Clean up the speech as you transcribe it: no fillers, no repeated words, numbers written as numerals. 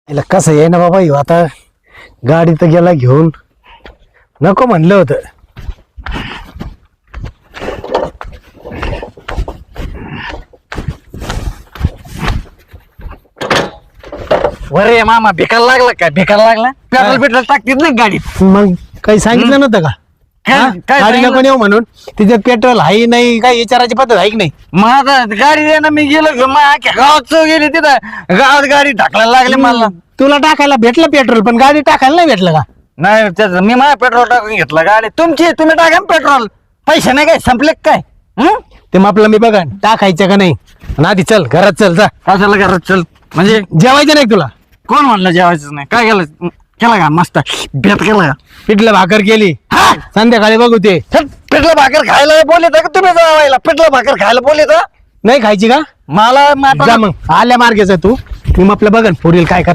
याला कसं आहे ना बाबा ह्यो आता गाडी तर गेला घेऊन नको म्हणलं होतं. वरे मामा भिकायला लागला काय भिकायला लागला पेट्रोल पेट्रोल टाकतील ना गाडीत. मग काही सांगितलं नव्हतं का काय- हा? काय गाडी सांगितलं? नको येऊ म्हणून तिथे पेट्रोल आहे नाही काय विचारायची पद्धत आहे की नाही. मग आता गाडी दे ना मी गेलो घेऊन मग अख्ख्या गावात चौ गेली तिथं गावात गाडी ढकलायला लागली मला. तुला टाकायला भेटलं पेट्रोल पण गाडी टाकायला नाही भेटलं का. नाही त्याच मी माझ्या पेट्रोल टाकून घेतलं गाडी तुमची तुम्ही टाका ना पेट्रोल पैसे नाही काय संपले का काय हं? ते मापलं मी बघा टाकायचं का नाही आणि आधी चल घरात चल जा. कशाला घरात चल म्हणजे जेवायचं नाही तुला. कोण म्हणलं जेवायचं नाही काय केलं केला का मस्त भेट केला का पिठलं भाकर केली हा? संध्याकाळी बघू ते. चल, पिठलं भाकर खायला बोलत का तुम्ही जावायला पिठलं भाकर खायला बोलत नाही खायची का मला जा मग आल्या मार्गेच तू आपलं बघन पुढील काय कर.